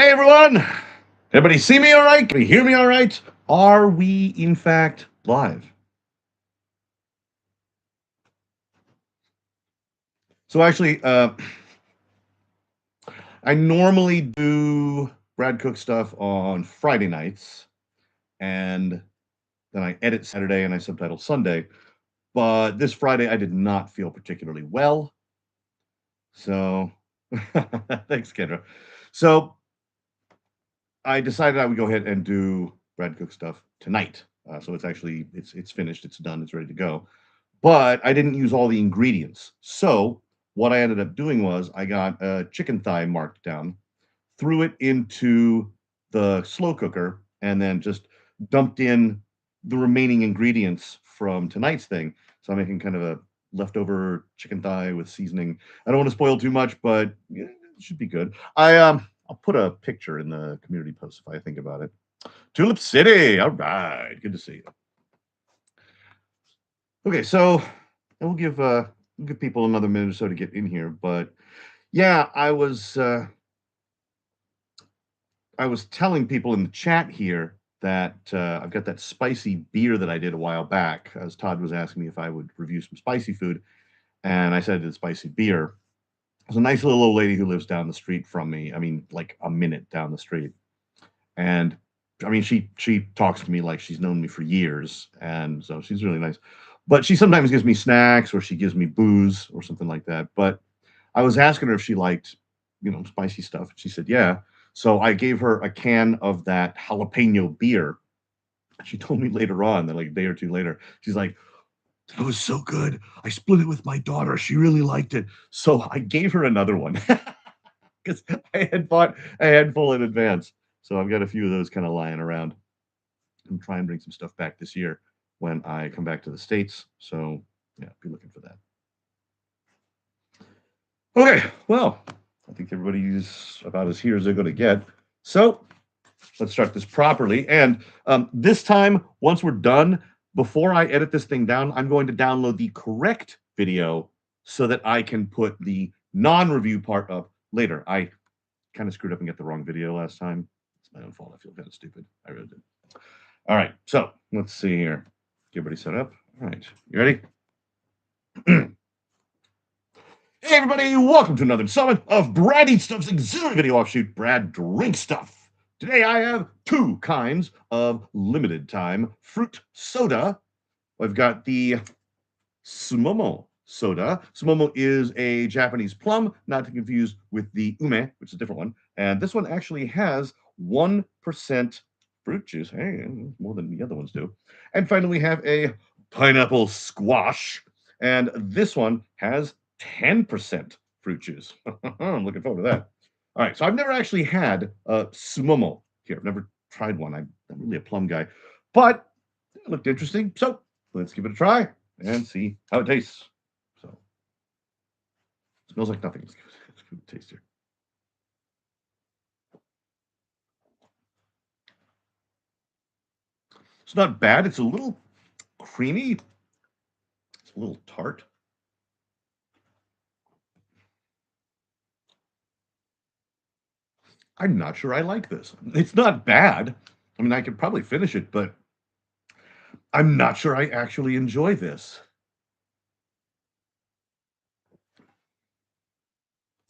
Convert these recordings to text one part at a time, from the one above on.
Hey everyone! Everybody see me all right? Can you hear me all right? Are we in fact live? So actually, I normally do Brad Cook stuff on Friday nights, and then I edit Saturday and I subtitle Sunday. But this Friday I did not feel particularly well. So thanks, Kendra. So I decided I would go ahead and do Brad Cook stuff tonight. So it's finished, it's done, it's ready to go. But I didn't use all the ingredients. So what I ended up doing was I got a chicken thigh marked down, threw it into the slow cooker, and then just dumped in the remaining ingredients from tonight's thing. So I'm making kind of a leftover chicken thigh with seasoning. I don't want to spoil too much, but yeah, it should be good. I'll put a picture in the community post if I think about it. Tulip City. All right. Good to see you. Okay, so we'll give people another minute or so to get in here, but yeah, I was telling people in the chat here that I've got that spicy beer that I did a while back, as Todd was asking me if I would review some spicy food, and I said I did spicy beer. There's a nice little old lady who lives down the street from me. I mean, like a minute down the street, and I mean, she talks to me like she's known me for years, and so she's really nice. But she sometimes gives me snacks, or she gives me booze, or something like that. But I was asking her if she liked, spicy stuff. She said, yeah. So I gave her a can of that jalapeno beer. She told me later on that, like a day or two later, she's like, "That was so good. I split it with my daughter. She really liked it." So I gave her another one because I had bought a handful in advance. So I've got a few of those kind of lying around. I'm trying to bring some stuff back this year when I come back to the States. So yeah, be looking for that. Okay, well, I think everybody's about as here as they're going to get. So let's start this properly. And this time, once we're done, before I edit this thing down, I'm going to download the correct video so that I can put the non-review part up later. I kind of screwed up and got the wrong video last time. It's my own fault. I feel kind of stupid. I really did. All right, so let's see here. Get everybody set up. All right, you ready? Hey everybody, welcome to another installment of Brad Eats Stuff's auxiliary video offshoot, Brad Drink Stuff. Today I have two kinds of limited time fruit soda. I've got the Sumomo soda. Sumomo is a Japanese plum, not to confuse with the ume, which is a different one. And this one actually has 1% fruit juice. Hey, more than the other ones do. And finally, we have a pineapple squash. And this one has 10% fruit juice. I'm looking forward to that. All right, so I've never actually had a Sumomo here. I've never tried one. I'm not really a plum guy, but it looked interesting. So let's give it a try and see how it tastes. So it smells like nothing. Let's give it a taste here. It's not bad. It's a little creamy. It's a little tart. I'm not sure I like this. It's not bad. I mean, I could probably finish it, but I'm not sure I actually enjoy this.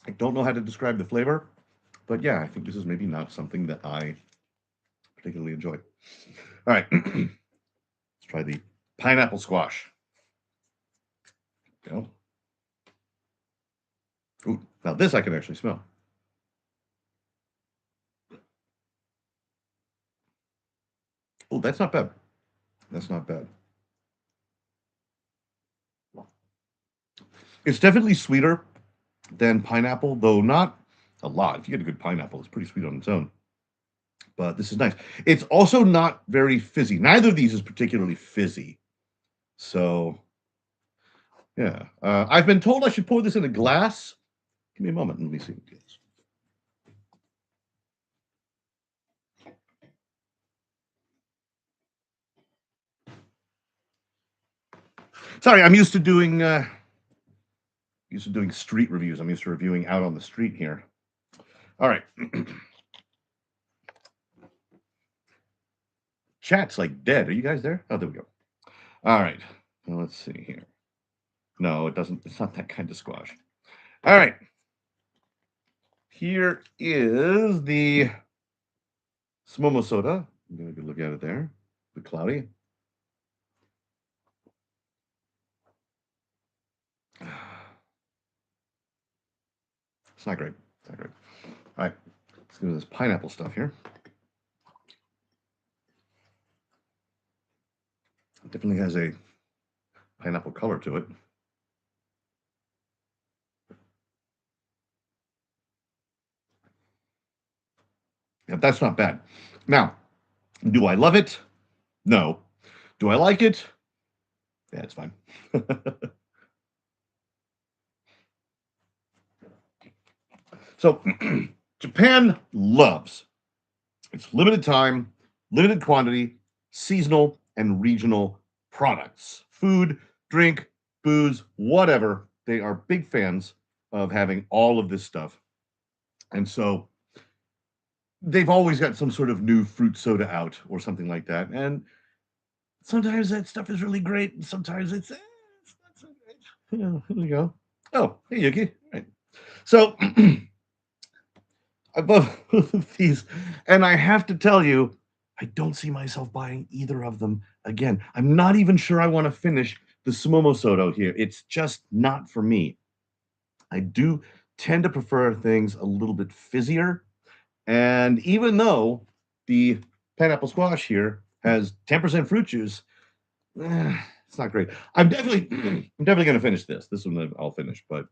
I don't know how to describe the flavor, but yeah, I think this is maybe not something that I particularly enjoy. All right, let's try the pineapple squash. Go. Ooh, now this I can actually smell. Oh, that's not bad. That's not bad. It's definitely sweeter than pineapple, though not a lot. If you get a good pineapple, it's pretty sweet on its own. But this is nice. It's also not very fizzy. Neither of these is particularly fizzy. So, yeah. I've been told I should pour this in a glass. Give me a moment. Let me see. Sorry, I'm used to doing street reviews. I'm used to reviewing out on the street here. All right. chat's like dead. Are you guys there? Oh, there we go. All right. Well, let's see here. No, it doesn't. It's not that kind of squash. All right. Here is the Smomo soda. I'm going to look at it there. The cloudy. It's not great. It's not great. All right. Let's go to this pineapple stuff here. It definitely has a pineapple color to it. Yeah, that's not bad. Now, do I love it? No. Do I like it? Yeah, it's fine. So, Japan loves its limited time, limited quantity, seasonal, and regional products. Food, drink, booze, whatever. They are big fans of having all of this stuff. And so they've always got some sort of new fruit soda out or something like that. And sometimes that stuff is really great, and sometimes it's not so great. Yeah, here we go. Oh, hey Yuki. Right. So I love these, and I have to tell you, I don't see myself buying either of them again. I'm not even sure I want to finish the Sumomo Soda here. It's just not for me. I do tend to prefer things a little bit fizzier, and even though the pineapple squash here has 10% fruit juice, it's not great. I'm definitely I'm definitely gonna finish this. This one I'll finish, but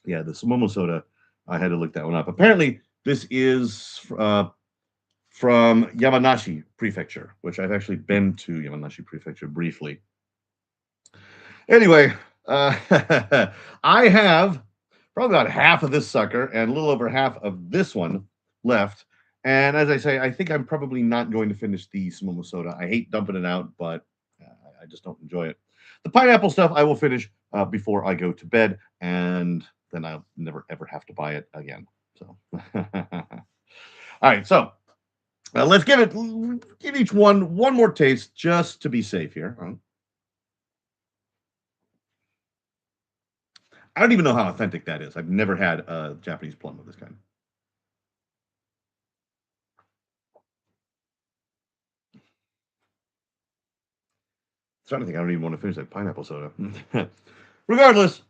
yeah, the Sumomo soda, I had to look that one up. Apparently, this is from Yamanashi Prefecture, which I've actually been to Yamanashi Prefecture briefly. Anyway, I have probably about half of this sucker and a little over half of this one left. And as I say, I think I'm probably not going to finish the Sumomo soda. I hate dumping it out, but I just don't enjoy it. The pineapple stuff I will finish before I go to bed, and then I'll never ever have to buy it again. So, all right. So let's give each one more taste just to be safe here. I don't even know how authentic that is. I've never had a Japanese plum of this kind. So I don't think I don't even want to finish that pineapple soda. Regardless,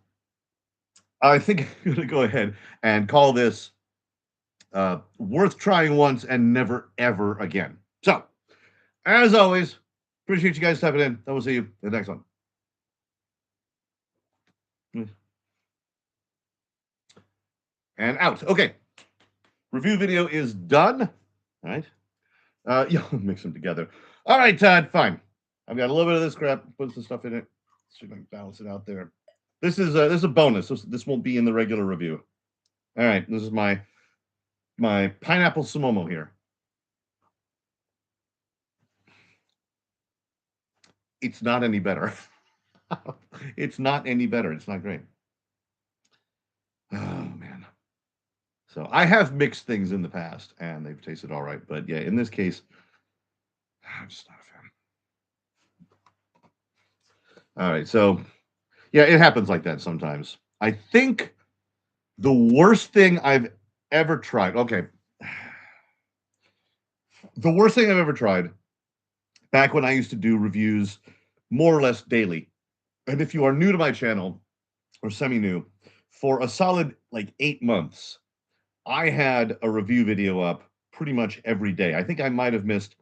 I think I'm going to go ahead and call this worth trying once and never ever again. So, as always, appreciate you guys stepping in. I will see you in the next one. And out. Okay. Review video is done. All right. Yeah, mix them together. All right, Todd. Fine. I've got a little bit of this crap. Put some stuff in it. See if I can balance it out there. This is a bonus. This won't be in the regular review. All right. This is my pineapple sumomo here. It's not any better. It's not any better. It's not great. Oh man. So I have mixed things in the past and they've tasted all right, but yeah, in this case, I'm just not a fan. All right, so yeah, it happens like that sometimes. I think the worst thing I've ever tried. Okay, the worst thing I've ever tried back when I used to do reviews more or less daily. And if you are new to my channel or semi-new, for a solid like 8 months, I had a review video up pretty much every day. I think I might have missed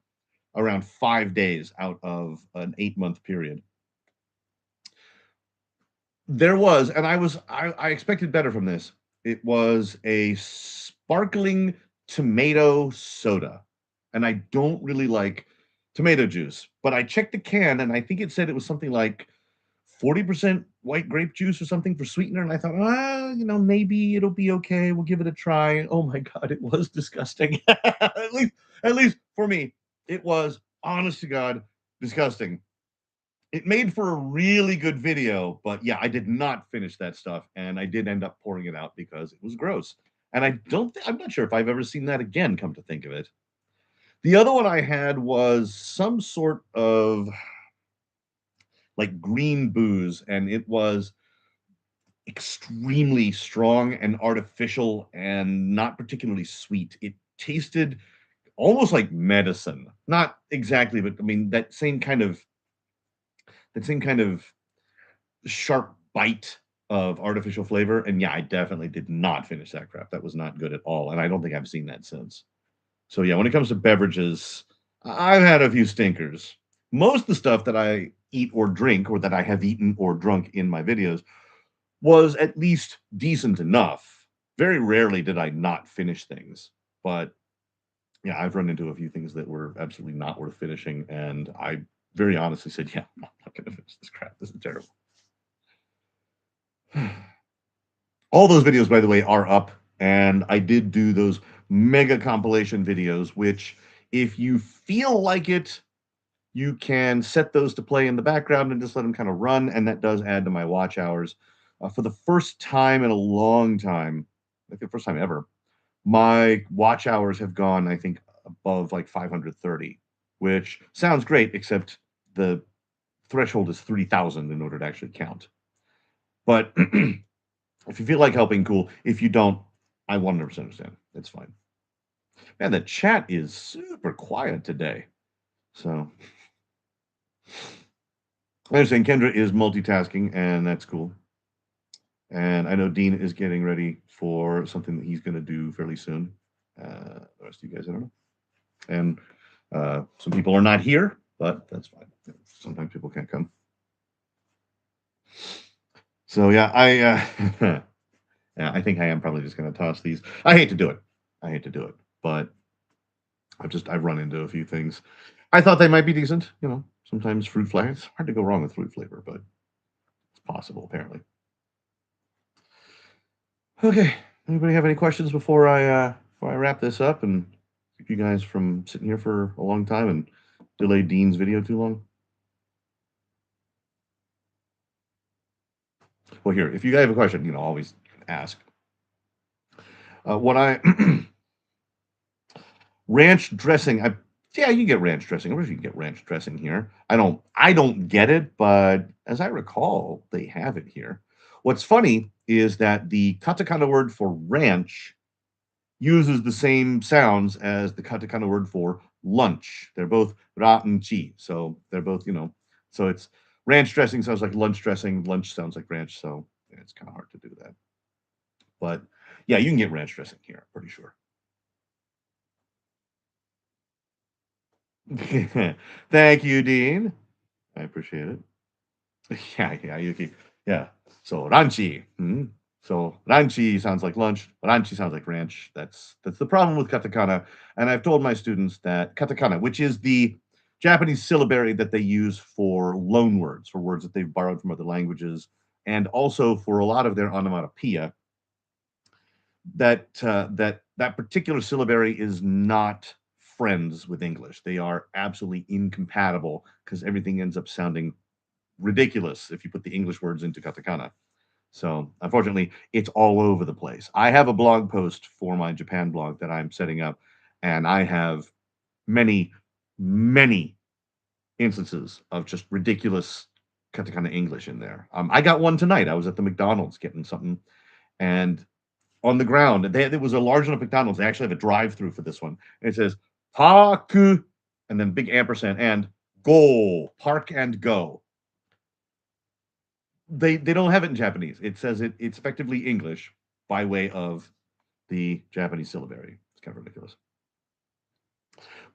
around 5 days out of an 8 month period. There was, and I expected better from this. It was a sparkling tomato soda. And I don't really like tomato juice, but I checked the can and I think it said it was something like 40% white grape juice or something for sweetener. And I thought, maybe it'll be okay. We'll give it a try. Oh my God, it was disgusting. At least for me, it was honest to God disgusting. It made for a really good video, but yeah, I did not finish that stuff, and I did end up pouring it out because it was gross. And I'm not sure if I've ever seen that again. Come to think of it, The other one I had was some sort of like green booze, and it was extremely strong and artificial and not particularly sweet. It tasted almost like medicine. Not exactly, but I mean that same kind of sharp bite of artificial flavor. And yeah, I definitely did not finish that crap. That was not good at all. And I don't think I've seen that since. So yeah, when it comes to beverages, I've had a few stinkers. Most of the stuff that I eat or drink, or that I have eaten or drunk in my videos, was at least decent enough. Very rarely did I not finish things. But yeah, I've run into a few things that were absolutely not worth finishing. And I very honestly said, yeah, I'm not going to finish this crap. This is terrible. All those videos, by the way, are up. And I did do those mega compilation videos, which, if you feel like it, you can set those to play in the background and just let them kind of run. And that does add to my watch hours. For the first time in a long time, like the first time ever, my watch hours have gone, I think, above like 530, which sounds great, except the threshold is 3,000 in order to actually count. But if you feel like helping, cool. If you don't, I 100% understand. It's fine. Man, the chat is super quiet today. So I understand Kendra is multitasking, and that's cool. And I know Dean is getting ready for something that he's going to do fairly soon. The rest of you guys, I don't know. And some people are not here, but that's fine. Sometimes people can't come. So yeah, yeah, I think I am probably just going to toss these. I hate to do it. I hate to do it, but I've run into a few things. I thought they might be decent. Sometimes fruit flavor. It's hard to go wrong with fruit flavor, but it's possible apparently. Okay. Anybody have any questions before I wrap this up and keep you guys from sitting here for a long time and delay Dean's video too long? Well, here, if you guys have a question, always ask. What I ranch dressing, yeah, you get ranch dressing. I wish you can get ranch dressing here. I don't get it, but as I recall, they have it here. What's funny is that the katakana word for ranch uses the same sounds as the katakana word for lunch. They're both ra and chi, so they're both, so it's ranch dressing sounds like lunch dressing, lunch sounds like ranch, so yeah, it's kind of hard to do that. But yeah, you can get ranch dressing here, I'm pretty sure. Thank you, Dean. I appreciate it. Yeah, Yuki. Yeah. So ranchi. So ranchi sounds like lunch. Ranchi sounds like ranch. That's the problem with katakana. And I've told my students that katakana, which is the Japanese syllabary that they use for loan words, for words that they've borrowed from other languages, and also for a lot of their onomatopoeia, that particular syllabary is not friends with English. They are absolutely incompatible because everything ends up sounding ridiculous if you put the English words into katakana. So unfortunately, it's all over the place. I have a blog post for my Japan blog that I'm setting up, and I have many, many instances of just ridiculous katakana English in there. I got one tonight. I was at the McDonald's getting something, and on the ground, there was a large enough McDonald's. They actually have a drive-through for this one. And it says Paku, and then big ampersand and go, park and go. They don't have it in Japanese. It says it's effectively English by way of the Japanese syllabary. It's kind of ridiculous.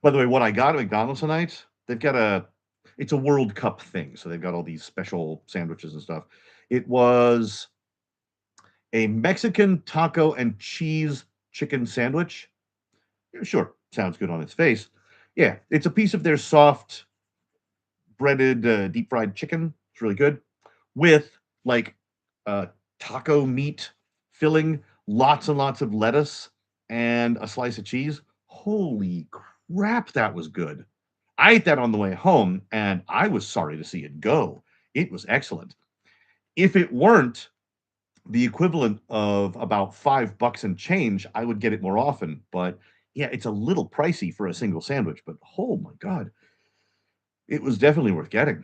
By the way, what I got at McDonald's tonight, it's a World Cup thing, so they've got all these special sandwiches and stuff. It was a Mexican taco and cheese chicken sandwich. Yeah, sure, sounds good on its face. Yeah, it's a piece of their soft breaded deep fried chicken. It's really good with like taco meat filling, lots and lots of lettuce, and a slice of cheese. Holy crap, that was good. I ate that on the way home, and I was sorry to see it go. It was excellent. If it weren't the equivalent of about $5 and change, I would get it more often. But yeah, it's a little pricey for a single sandwich, but oh my God, it was definitely worth getting.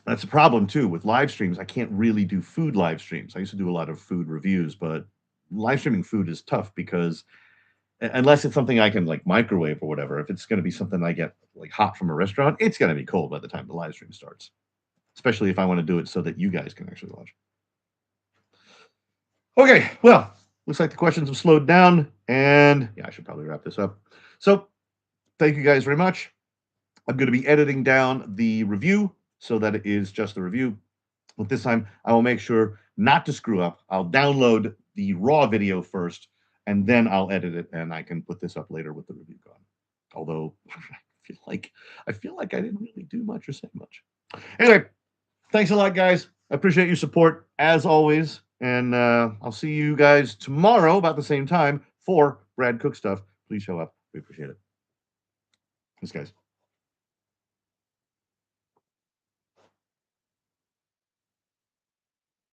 That's a problem too with live streams. I can't really do food live streams. I used to do a lot of food reviews, but live streaming food is tough because unless it's something I can like microwave or whatever, if it's going to be something I get like hot from a restaurant, it's going to be cold by the time the live stream starts. Especially if I want to do it so that you guys can actually watch. Okay, well, looks like the questions have slowed down, and yeah, I should probably wrap this up. So, thank you guys very much. I'm going to be editing down the review so that it is just the review. But this time, I will make sure not to screw up. I'll download the raw video first, and then I'll edit it, and I can put this up later with the review gone. Although I feel like I didn't really do much or say much. Anyway, thanks a lot, guys. I appreciate your support as always, and I'll see you guys tomorrow about the same time for Brad Cook Stuff. Please show up. We appreciate it. Thanks, guys.